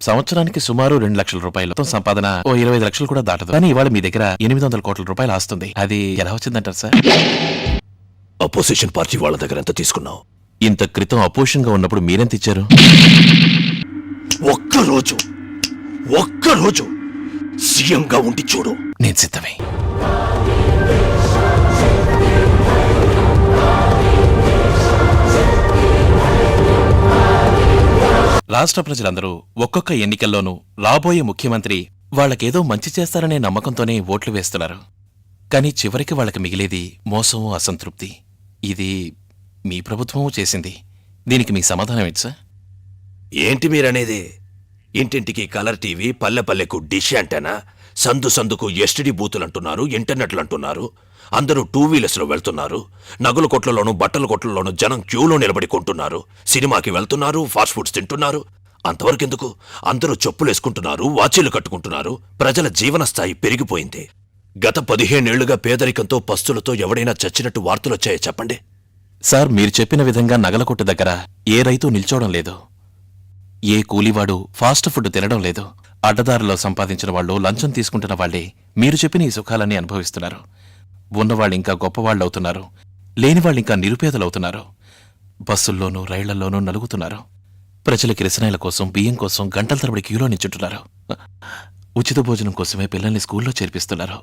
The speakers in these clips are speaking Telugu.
సంవత్సరానికి సుమారు 2 లక్షల రూపాయలు మొత్తం సంపాదన ఓ 25 లక్షలు కూడా దాటదు. కానీ ఇవాళ మీ దగ్గర 800 కోట్ల రూపాయలు ఆస్తుంది. అది ఎలా వచ్చిందంటారు సార్? అపోజిషన్ పార్టీ వాళ్ళ దగ్గర ఎంత తీసుకున్నావు? ఇంత క్రితం అపోజిషన్ గా ఉన్నప్పుడు మీరెంత ఇచ్చారు? ఒక్కరోజు సీఎంగా ఉండి చూడు. నేను సిద్ధమే. రాష్ట్ర ప్రజలందరూ ఒక్కొక్క ఎన్నికల్లోనూ రాబోయే ముఖ్యమంత్రి వాళ్లకేదో మంచి చేస్తారనే నమ్మకంతోనే ఓట్లు వేస్తున్నారు. కానీ చివరికి వాళ్లకు మిగిలేది మోసం, అసంతృప్తి. ఇది మీ ప్రభుత్వమూ చేసింది. దీనికి మీ సమాధానం ఏంటి సార్? ఏంటి మీరనేది? ఇంటింటికి కలర్ టీవీ, పల్లె పల్లెకు డిష్ యాంటెనా, సందు సందుకు ఎస్టీడీ బూతులంటున్నారు, ఇంటర్నెట్లు అంటున్నారు. అందరూ 2 వీలర్స్లో వెళ్తున్నారు. నగల కొట్లలోనూ బట్టల కొట్లలోనూ జనం క్యూలో నిలబడి కొంటున్నారు. సినిమాకి వెళ్తున్నారు, ఫాస్ట్ ఫుడ్స్ తింటున్నారు. అంతవరకెందుకు? అందరూ చెప్పులేసుకుంటున్నారు, వాచీలు కట్టుకుంటున్నారు. ప్రజల జీవన స్థాయి పెరిగిపోయింది. గత 15 ఏళ్లుగా పేదరికంతో, పస్తులతో ఎవడైనా చచ్చినట్టు వార్తలొచ్చాయో చెప్పండి. సార్, మీరు చెప్పిన విధంగా నగలకొట్టు దగ్గర ఏ రైతు నిల్చోవడం లేదు. ఏ కూలీవాడు ఫాస్ట్ ఫుడ్ తినడం లేదు. అడ్డదారిలో సంపాదించిన వాళ్ళు, లంచం తీసుకుంటున్న వాళ్లే మీరు చెప్పిన ఈ సుఖాలన్నీ అనుభవిస్తున్నారు. ఉన్నవాళ్ళు ఇంకా గొప్పవాళ్లవుతున్నారు, లేనివాళ్ళింకా నిరుపేదలవుతున్నారు. బస్సుల్లోనూ రైళ్లలోనూ నలుగుతున్నారు. ప్రజల కిరసనాయిల కోసం, బియ్యం కోసం గంటల తరబడి క్యూలో నించుంటున్నారు. ఉచిత భోజనం కోసమే పిల్లల్ని స్కూల్లో చేర్పిస్తున్నారు.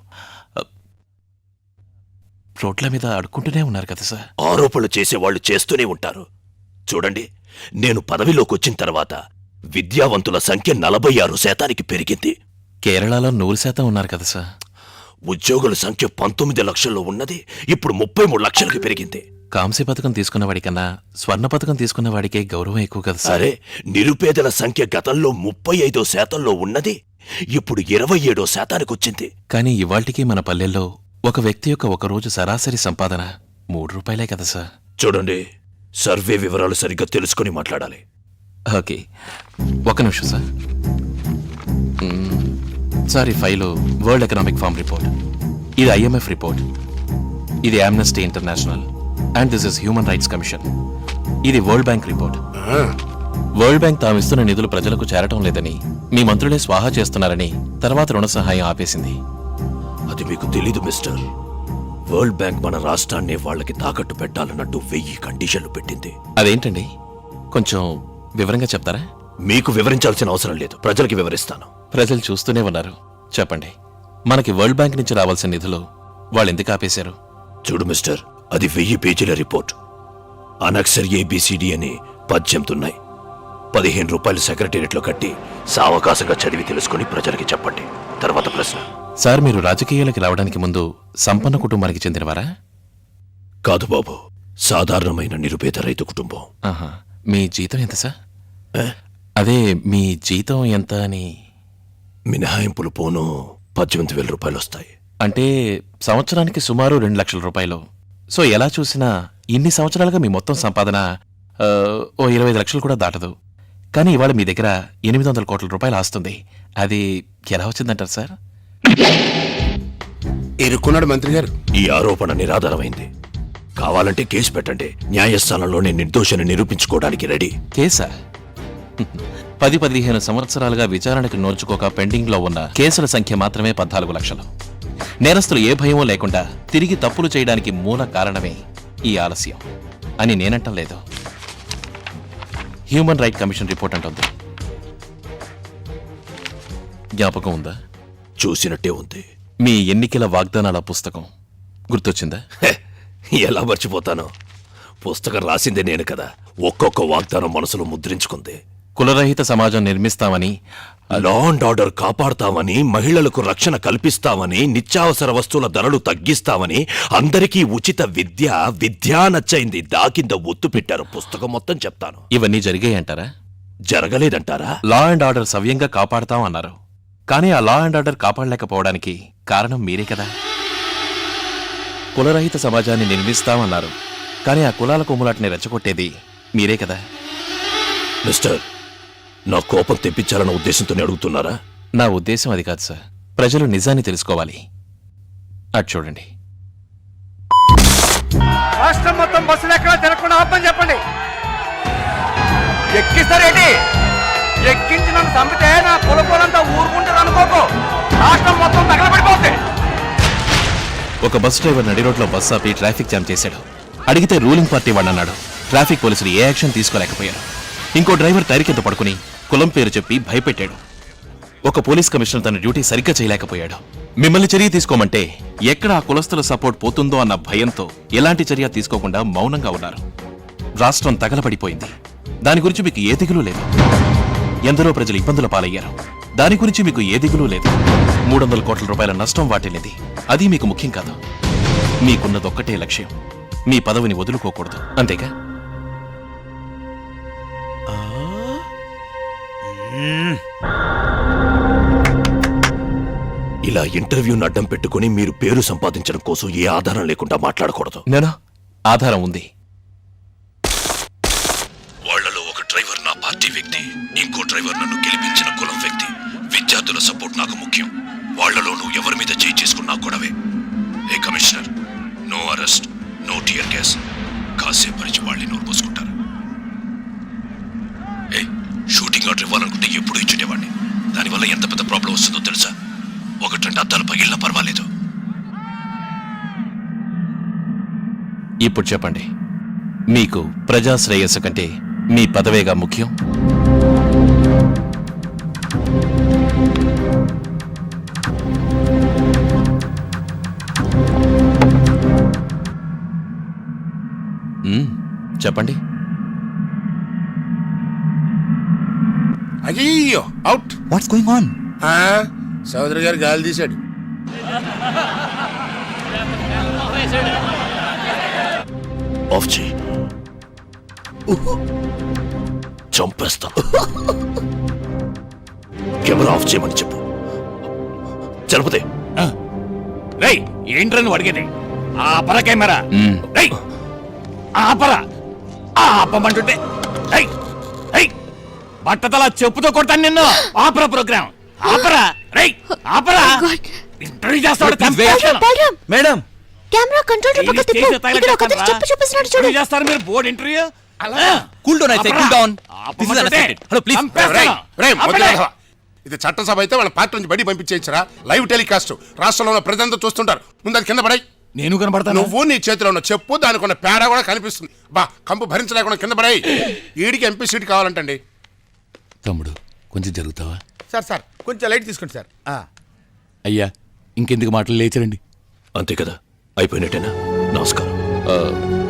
రోడ్ల మీద అడుక్కుంటూనే ఉన్నారు కదా సార్. ఆరోపణలు చేసేవాళ్లు చేస్తూనే ఉంటారు. చూడండి, నేను పదవిలోకి వచ్చిన తర్వాత విద్యావంతుల సంఖ్య 46% పెరిగింది. కేరళలో 100% ఉన్నారు కదా సార్. ఉద్యోగుల సంఖ్య 19 లక్షల్లో ఉన్నది ఇప్పుడు 33 లక్షలకు పెరిగింది. కాంస్య పథకం తీసుకున్నవాడికన్నా స్వర్ణ పథకం తీసుకున్నవాడికే గౌరవం ఎక్కువ కదా సార్. సరే, నిరుపేదల సంఖ్య గతంలో 35%లో ఉన్నది ఇప్పుడు 27%కి వచ్చింది. కానీ ఇవాళ్టికి మన పల్లెల్లో ఒక వ్యక్తి యొక్క ఒకరోజు సరాసరి సంపాదన 3 రూపాయలే కదా సార్. చూడండి, సర్వే వివరాలు సరిగ్గా తెలుసుకుని మాట్లాడాలి. ఓకే, 1 నిమిషం సార్. సార్, ఈ file World Economic Forum report, ఇది IMF రిపోర్ట్, ఇది Amnesty International and this is human rights commission, ఇది World Bank report. World Bank తామిస్తున్న నిధులు ప్రజలకు చేరటం లేదని, మీ మంత్రులే స్వాహా చేస్తున్నారని తర్వాత రుణ సహాయం ఆపేసింది. అది మీకు తెలీదు మిస్టర్. వరల్డ్ బ్యాంక్ మన రాష్ట్రాన్ని వాళ్ళకి తాకట్టు పెట్టాలన్నట్టు 1000 కండిషన్లు పెట్టింది. అదేంటండి, కొంచెం వివరంగా చెప్తారా? మీకు వివరించాల్సిన అవసరం లేదు, ప్రజలకి వివరిస్తాను. ప్రజలు చూస్తూనే ఉన్నారు. చెప్పండి, మనకి వరల్డ్ బ్యాంక్ నుంచి రావాల్సిన నిధులు వాళ్ళు ఎందుకు ఆపేశారు? చూడు మిస్టర్, అది 1000 పేజీల రిపోర్ట్. అనక్సర్ ABCD అని 18 ఉన్నాయి. 15 రూపాయలు సెక్రటేరియట్లో కట్టి సావకాశంగా చదివి తెలుసుకుని ప్రజలకి చెప్పండి. తర్వాత ప్రశ్న. సార్, మీరు రాజకీయాలకి రావడానికి ముందు సంపన్న కుటుంబానికి చెందినవారా? కాదు బాబు, సాధారణమైన నిరుపేద రైతు కుటుంబం. ఆహా. మీ జీతం ఎంత సార్? అదే, మీ జీతం ఎంత అని. మినహాయింపులు పోను 18,000 రూపాయలు వస్తాయి. అంటే సంవత్సరానికి సుమారు 2 లక్షల రూపాయలు. సో ఎలా చూసినా ఇన్ని సంవత్సరాలుగా మీ మొత్తం సంపాదన ఓ 25 లక్షలు కూడా దాటదు. కానీ ఇవాళ మీ దగ్గర 800 కోట్ల రూపాయలు ఆస్తుంది. అది ఎలా వచ్చిందంటారు సార్? ఇరుక్కున్నాడు మంత్రి గారు. ఈ ఆరోపణ నిరాధారమైంది. కావాలంటే కేసు పెట్టండి. న్యాయస్థానంలో నేను నిర్దోషిని నిరూపించుకోవడానికి రెడీ. కేసా? 10-15 సంవత్సరాలుగా విచారణకు నోచుకోక పెండింగ్ లో ఉన్న కేసుల సంఖ్య మాత్రమే 14 లక్షలు. నేరస్తులు ఏ భయమూ లేకుండా తిరిగి తప్పులు చేయడానికి మూల కారణమే ఈ ఆలస్యం అని నేనంటం లేదు. హ్యూమన్ రైట్ కమిషన్ రిపోర్ట్ అంటుంది. జ్ఞాపకం ఉందా? చూసినట్టే ఉంది. మీ ఎన్నికల వాగ్దానాల పుస్తకం గుర్తొచ్చిందా? ఎలా మర్చిపోతాను? పుస్తకం రాసిందే నేను కదా. ఒక్కొక్క వాగ్దానం మనసులో ముద్రించుకుంది. కులరహిత సమాజం నిర్మిస్తామని, లా అండ్ ఆర్డర్ కాపాడతామని, మహిళలకు రక్షణ కల్పిస్తామని, నిత్యావసర వస్తువుల ధరలు తగ్గిస్తామని, అందరికీ ఉచిత విద్య నచ్చైంది దాకింద ఒత్తు పెట్టారు. పుస్తకం మొత్తం చెప్తాను. ఇవన్నీ జరిగాయంటారా? జరగలేదంటారా? లా అండ్ ఆర్డర్ సవ్యంగా కాపాడతాం అన్నారు. కానీ ఆ లా అండ్ ఆర్డర్ కాపాడలేకపోవడానికి కారణం మీరే కదా. కులరహిత సమాజాన్ని నిర్మిస్తామన్నారు. కానీ ఆ కులాల కొమ్ములాటిని రెచ్చగొట్టేది మీరే కదా. మిస్టర్, నా కోపం తెప్పించాలన్న ఉద్దేశంతోనే అడుగుతున్నారా? నా ఉద్దేశం అది కాదు సార్. ప్రజలు నిజాన్ని తెలుసుకోవాలి. అటు చూడండి. రాష్ట్రం మొత్తం బస్సులు ఎక్కడ తిరగకుండా ఆపని చెప్పండి. ఎక్కిస్తారేంటి? ఎక్కించి నన్ను చంపితే నా పొలంతా ఊరుకుంటుంది అనుకోకు, రాష్ట్రం మొత్తం తగలబడిపోతుంది. ఒక బస్ డ్రైవర్ నడి రోడ్లో బస్ ఆపి ట్రాఫిక్ జామ్ చేశాడు. అడిగితే రూలింగ్ పార్టీ వాళ్ళన్నాడు. ట్రాఫిక్ పోలీసులు ఏ యాక్షన్ తీసుకోలేకపోయారు. ఇంకో డ్రైవర్ టైర్ కింద పడుకుని కులం పేరు చెప్పి భయపెట్టాడు. ఒక పోలీస్ కమిషనర్ తన డ్యూటీ సరిగ్గా చేయలేకపోయాడు. మిమ్మల్ని చర్య తీసుకోమంటే ఎక్కడ ఆ కులస్తుల సపోర్ట్ పోతుందో అన్న భయంతో ఎలాంటి చర్య తీసుకోకుండా మౌనంగా ఉన్నారు. రాష్ట్రం తగలబడిపోయింది. దాని గురించి మీకు ఏ దిగులు లేదు. ఎందరో ప్రజలు ఇబ్బందుల పాలయ్యారు. దాని గురించి మీకు ఏ దిగులు లేదు. 300 కోట్ల రూపాయల నష్టం వాటిల్లింది. అది మీకు ముఖ్యం కాదు. మీకున్నదొక్కటే లక్ష్యం, మీ పదవిని వదులుకోకూడదు, అంతేగా? ఇలా ఇంటర్వ్యూని అడ్డం పెట్టుకుని మీరు పేరు సంపాదించడం కోసం ఏ ఆధారం లేకుండా మాట్లాడకూడదు. నేనా? ఆధారం ఉంది. వాళ్లలో ఒక డ్రైవర్ నా పార్టీ వ్యక్తి, ఇంకో డ్రైవర్ నన్ను గెలిపించిన కులం వ్యక్తి. విద్యార్థుల సపోర్ట్ నాకు ముఖ్యం. వాళ్లలో నువ్వు ఎవరి మీద చేయి చేసుకున్నా గొడవే. ఏ commissioner, no arrest, no tear gas. కాసేపు పరిచి వాళ్ళని నోరు పోసుకుంటారు. ఏ షూటింగ్ ఆర్డర్ ఇవ్వాలనుకుంటే ఎప్పుడు ఇచ్చుండేవాడిని. దానివల్ల ఎంత పెద్ద ప్రాబ్లం వస్తుందో తెలుసా? 1-2 అద్దాలు పగిలినా పర్వాలేదు. ఇప్పుడు చెప్పండి, మీకు ప్రజా శ్రేయస్సు కంటే మీ పదవేగా ముఖ్యం? చెప్పండి. అయ్యో అవుట్. What's going on? సోదరు గారు గాలి తీశాడు. ఆఫ్ చేయి, చంపేస్తా. కెమెరా ఆఫ్ చేయమని చెప్పు. చలపతే రేయ్, ఏంట్రా నువ్వు అడిగేది? ఆపరా కెమెరా. రేయ్ ఆపరా, ఆపమంటుంటే రేయ్ రేయ్ బట్టతలా చెప్పుతో కొడతాను నిన్ను. ఆపరా ప్రోగ్రామ్, ఆపరా. రేయ్ ఆపరా, ఇంటర్వ్యూ చేస్తాడు. మేడం, కెమెరా కంట్రోల్ రూమ్ పక్కన తిప్పు. ఇక్కడ ఒకటి చెప్పు చూపిస్తున్నాడు చూడు. చేస్తారు మీరు బోర్డ్ ఇంటర్వ్యూ. కూల్ డౌన్ అయితే cool down. This is unexpected. Hello please. ఇది చట్టసభ అయితే వాళ్ళ పార్టీ నుంచి బయట పంపించేయించరా? లైవ్ టెలికాస్ట్ రాష్ట్రంలో ఉన్న ప్రజలంతా చూస్తుంటారు. ముందు అది కింద పడాయి. నేను కనబడతాను. నువ్వు నీ చేతిలో ఉన్న చెప్పు, దానికి ఉన్న పేడ కూడా కనిపిస్తుంది. బా కంపు భరించలేకుండా కింద పడాయి. ఈడికి ఎంపీ సీట్ కావాలంటండి. తమ్ముడు కొంచెం జరుగుతావా? సార్ కొంచెం లైట్ తీసుకోండి సార్. అయ్యా ఇంకెందుకు మాటలు లేచరండి. అంతే కదా, అయిపోయినట్టేనా? నమస్కారం.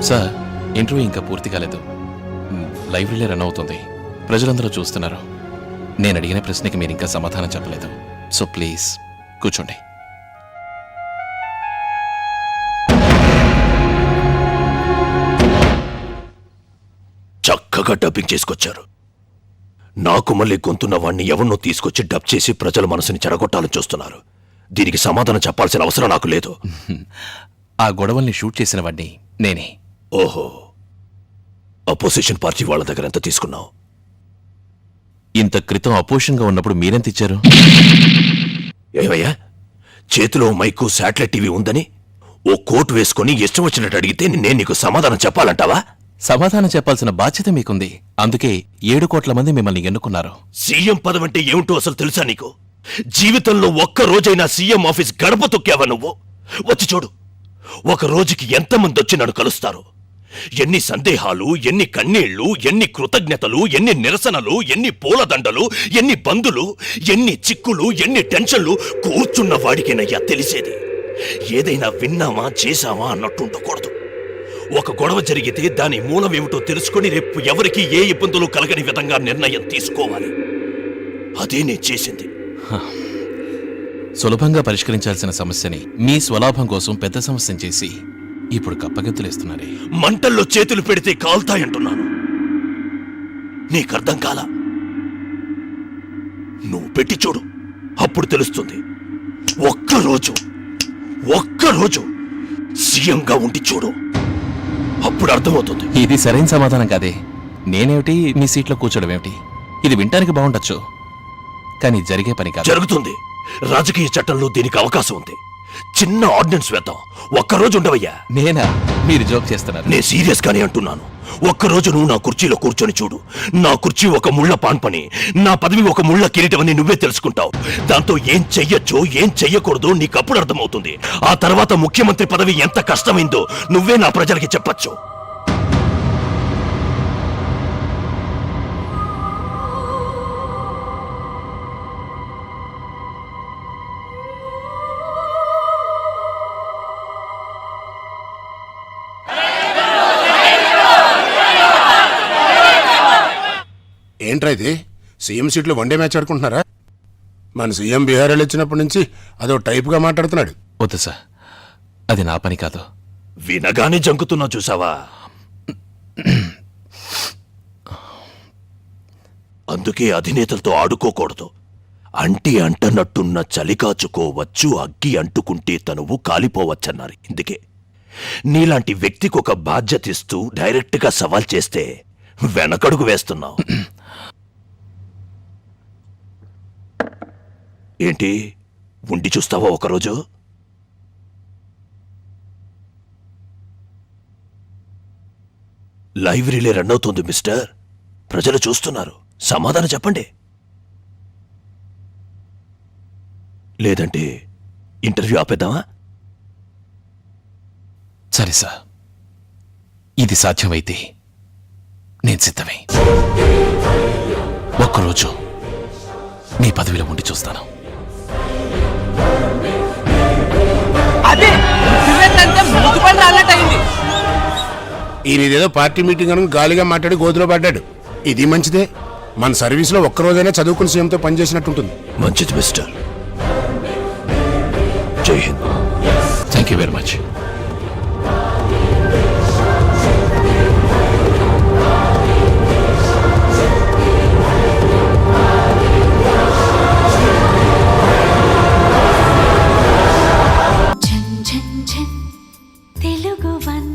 సార్, ఇంటర్వ్యూ ఇంకా పూర్తి కాలేదు. లైబ్రరీలో రన్ అవుతుంది. ప్రజలందరూ చూస్తున్నారు. నేను అడిగిన ప్రశ్నకి మీరు ఇంకా సమాధానం చెప్పలేదు. సో ప్లీజ్ కూర్చోండి. చక్కగా డబ్బింగ్ చేసుకొచ్చారు. నాకు మళ్ళీ గొంతున్న వాణ్ణి ఎవరినో తీసుకొచ్చి డబ్ చేసి ప్రజల మనసుని చెడగొట్టాలని చూస్తున్నారు. దీనికి సమాధానం చెప్పాల్సిన అవసరం నాకు లేదు. ఆ గొడవల్ని షూట్ చేసిన వాడిని నేనే. ఓహో, అపోజిషన్ పార్టీ వాళ్ళ దగ్గర ఎంత తీసుకున్నావు? ఇంత క్రితం అపోజిషన్గా ఉన్నప్పుడు మీరెంత ఇచ్చారు? ఏమయ్యా, చేతిలో మైకు శాటిలైట్ టీవీ ఉందని ఓ కోటు వేసుకుని ఇష్టం వచ్చినట్టు అడిగితే నేను నీకు సమాధానం చెప్పాలంటావా? సమాధానం చెప్పాల్సిన బాధ్యత మీకుంది. అందుకే 7 కోట్ల మంది మిమ్మల్ని ఎన్నుకున్నారు. సీఎం పదవంటే ఏమిటో అసలు తెలుసా నీకు? జీవితంలో ఒక్క రోజైనా సీఎం ఆఫీస్ గడప తొక్కావా నువ్వు? వచ్చి చూడు, ఒక రోజుకి ఎంతమంది వచ్చి నన్ను కలుస్తారు. ఎన్ని సందేహాలు, ఎన్ని కన్నీళ్లు, ఎన్ని కృతజ్ఞతలు, ఎన్ని నిరసనలు, ఎన్ని పూలదండలు, ఎన్ని బందులు, ఎన్ని చిక్కులు, ఎన్ని టెన్షన్లు కూర్చున్న వాడికేనయ్యా తెలిసేది. ఏదైనా విన్నామా చేశామా అన్నట్టు ఉండకూడదు. ఒక గొడవ జరిగితే దాని మూలమేమిటో తెలుసుకుని రేపు ఎవరికి ఏ ఇబ్బందులు కలగని విధంగా నిర్ణయం తీసుకోవాలి. అదే నేను చేసింది. సులభంగా పరిష్కరించాల్సిన సమస్యని మీ స్వలాభం కోసం పెద్ద సమస్యను చేసి ఇప్పుడు కప్పగెత్తులేస్తున్నారే. మంటల్లో చేతులు పెడితే కాల్తాయంటున్నాను. నీకర్థం కాలా? నువ్వు పెట్టి చూడు, అప్పుడు తెలుస్తుంది. ఒక్కరోజు సీఎంగా ఉండి చూడు, అప్పుడు అర్థమవుతుంది. ఇది సరైన సమాధానం కాదే. నేనేమిటి మీ సీట్లో కూర్చోడం ఏమిటి? ఇది వినటానికి బాగుండొచ్చు, కానీ జరిగే పని కాదు. జరుగుతుంది. రాజకీయ చట్టంలో దీనికి అవకాశం ఉంది. చిన్న ఆర్డినెన్స్ వేద్దాం. ఒక్కరోజు ఉండవయ్యా. నేనా? మీరు జోక్ చేస్తున్నారు. నేను సీరియస్ గానే అంటున్నాను. ఒక్కరోజు నువ్వు నా కుర్చీలో కూర్చొని చూడు. నా కుర్చీ ఒక ముళ్ళ పాన్పని, నా పదవి ఒక ముళ్ళ కిరీటమని నువ్వే తెలుసుకుంటావు. దాంతో ఏం చెయ్యొచ్చో ఏం చెయ్యకూడదో నీకప్పుడు అర్థమవుతుంది. ఆ తర్వాత ముఖ్యమంత్రి పదవి ఎంత కష్టమైందో నువ్వే నా ప్రజలకి చెప్పచ్చు. ఏంట్రా ఇది? సీఎం సీట్లు వన్డే మ్యాచ్ ఆడుకుంటున్నారా? మన సీఎం బీహార్ వెళ్ళి వచ్చినప్పటి నుంచి అదో టైప్గా మాట్లాడుతున్నాడు. వద్దు సార్, అది నా పని కాదు. వినగానే జంకుతున్నా చూసావా? అందుకే అధినేతలతో ఆడుకోకూడదు. అంటి అంటనట్టున్న చలి కాచుకోవచ్చు, అగ్గి అంటుకుంటే తనువు కాలిపోవచ్చన్నారు. ఇందుకే నీలాంటి వ్యక్తికి ఒక బాధ్యత ఇస్తూ డైరెక్ట్గా సవాల్ చేస్తే వెనకడుగు వేస్తున్నావు. ఏంటి ఉండి చూస్తావా ఒకరోజు? లైవ్ రిలే రన్ అవుతుంది మిస్టర్. ప్రజలు చూస్తున్నారు. సమాధానం చెప్పండి. లేదంటే ఇంటర్వ్యూ ఆపేద్దామా? సరే సార్, ఇది సాధ్యమైతే నేను సిద్ధమే. ఒక్కరోజు మీ పదవిలో ఉండి చూస్తాను. అదే నువ్వేంటంటే ముద్దుపడి రాలటైంది. ఈయనదేదో పార్టీ మీటింగ్ అని గాలిగా మాట్లాడి గోతులో పడ్డాడు. ఇది మంచిదే. మన సర్వీస్లో ఒక్కరోజైనా చదువుకుని సీఎంతో పనిచేసినట్టుంటుంది. మంచిది మిస్టర్. జై Hind. Thank you very much. Telugu one